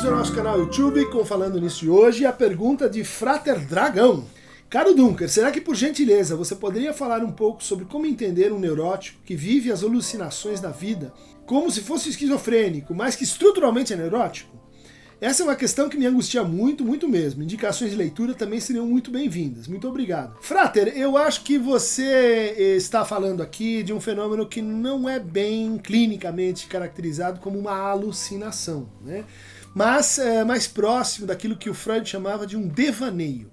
bem-vindos ao nosso canal YouTube com Falando Nisso de hoje, a pergunta de Frater Dragão. Caro Dunker, será que por gentileza você poderia falar um pouco sobre como entender um neurótico que vive as alucinações da vida como se fosse esquizofrênico, mas que estruturalmente é neurótico? Essa é uma questão que me angustia muito, muito mesmo. Indicações de leitura também seriam muito bem-vindas. Muito obrigado. Frater, eu acho que você está falando aqui de um fenômeno que não é bem clinicamente caracterizado como uma alucinação, né? Mas é mais próximo daquilo que o Freud chamava de um devaneio,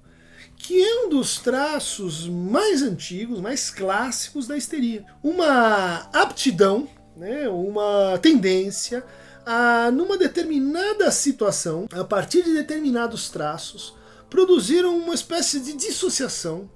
que é um dos traços mais antigos, mais clássicos da histeria. Uma aptidão, né, uma tendência a, numa determinada situação, a partir de determinados traços, produziram uma espécie de dissociação,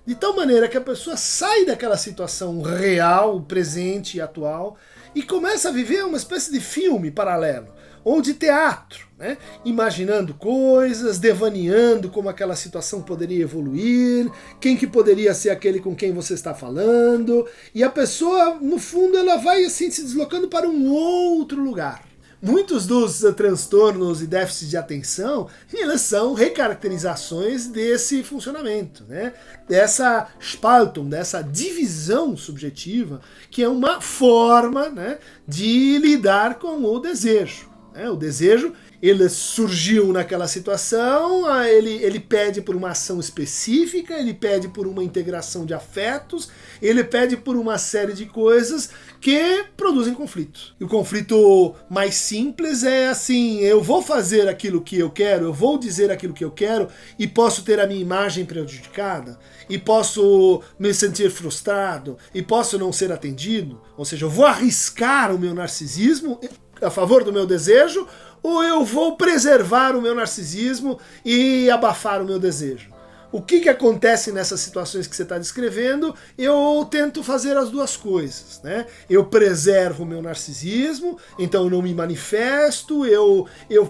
de tal maneira que a pessoa sai daquela situação real, presente e atual, e começa a viver uma espécie de filme paralelo, ou de teatro, né? Imaginando coisas, devaneando como aquela situação poderia evoluir, quem que poderia ser aquele com quem você está falando, e a pessoa, no fundo, ela vai assim se deslocando para um outro lugar. Muitos dos transtornos e déficits de atenção, eles são recaracterizações desse funcionamento, né? Dessa Spaltung, dessa divisão subjetiva, que é uma forma, né, de lidar com o desejo. O desejo, ele surgiu naquela situação, ele pede por uma ação específica, ele pede por uma integração de afetos, ele pede por uma série de coisas que produzem conflito. E o conflito mais simples é assim, eu vou fazer aquilo que eu quero, eu vou dizer aquilo que eu quero e posso ter a minha imagem prejudicada, e posso me sentir frustrado, e posso não ser atendido, ou seja, eu vou arriscar o meu narcisismo a favor do meu desejo, ou eu vou preservar o meu narcisismo e abafar o meu desejo? O que acontece nessas situações que você está descrevendo? Eu tento fazer as duas coisas, né? Eu preservo o meu narcisismo, então eu não me manifesto, eu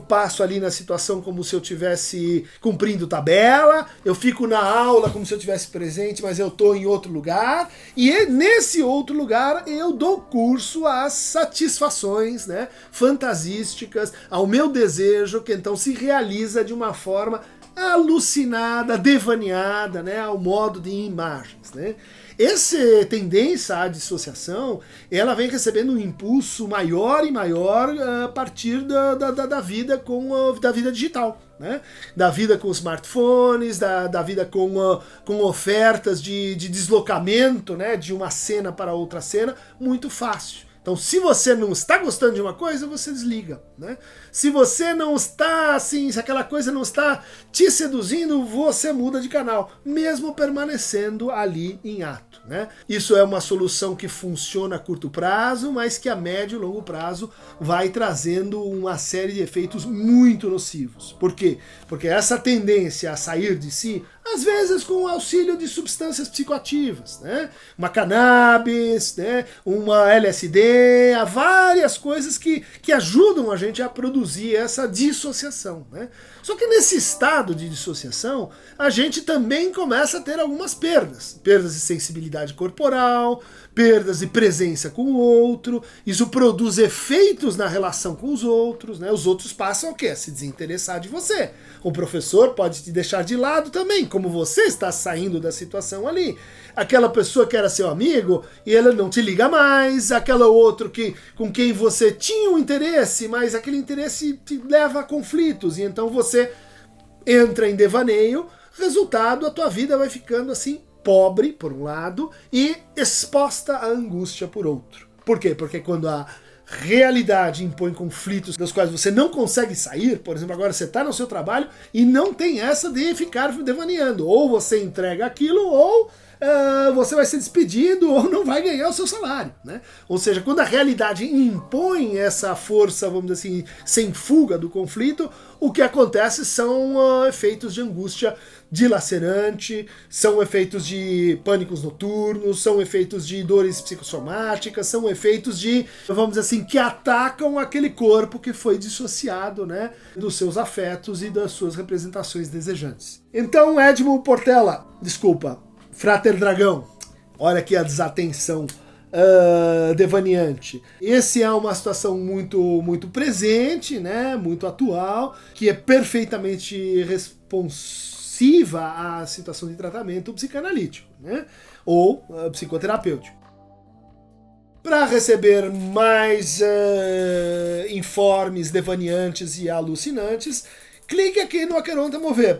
passo ali na situação como se eu estivesse cumprindo tabela, eu fico na aula como se eu estivesse presente, mas eu estou em outro lugar, e nesse outro lugar eu dou curso às satisfações, né, fantasísticas, ao meu desejo, que então se realiza de uma forma alucinada, devaneada, né, ao modo de imagens, né? Essa tendência à dissociação, ela vem recebendo um impulso maior e maior a partir da vida da vida digital, né? Da vida com smartphones, da vida com ofertas de deslocamento, né, de uma cena para outra cena, muito fácil. Então, se você não está gostando de uma coisa, você desliga, né? Se você não está assim, se aquela coisa não está te seduzindo, você muda de canal, mesmo permanecendo ali em ato, né? Isso é uma solução que funciona a curto prazo, mas que a médio e longo prazo vai trazendo uma série de efeitos muito nocivos. Por quê? Porque essa tendência a sair de si, às vezes com o auxílio de substâncias psicoativas, né? Uma cannabis, né? Uma LSD, há várias coisas que ajudam a gente a produzir essa dissociação, né? Só que nesse estado de dissociação, a gente também começa a ter algumas perdas. Perdas de sensibilidade corporal, perdas de presença com o outro, isso produz efeitos na relação com os outros, né? Os outros passam o quê? A se desinteressar de você. O professor pode te deixar de lado também, como você está saindo da situação ali. Aquela pessoa que era seu amigo e ela não te liga mais, aquela outra com quem você tinha um interesse, mas aquele interesse te leva a conflitos, e então você entra em devaneio, resultado, a tua vida vai ficando assim, pobre, por um lado, e exposta à angústia, por outro. Por quê? Porque quando a realidade impõe conflitos dos quais você não consegue sair, por exemplo, agora você está no seu trabalho e não tem essa de ficar devaneando, ou você entrega aquilo, ou você vai ser despedido, ou não vai ganhar o seu salário, né? Ou seja, quando a realidade impõe essa força, vamos dizer assim, sem fuga do conflito, o que acontece são efeitos de angústia dilacerante, são efeitos de pânicos noturnos, são efeitos de dores psicossomáticas, são efeitos de, vamos dizer assim, que atacam aquele corpo que foi dissociado, né, dos seus afetos e das suas representações desejantes. Então, Edmo Portela, desculpa, Frater Dragão, olha aqui a desatenção devaneante. Esse é uma situação muito presente, né, muito atual, que é perfeitamente responsiva à situação de tratamento psicanalítico, né, ou psicoterapêutico. Para receber mais informes devaneantes e alucinantes, clique aqui no Aqueronta Mover.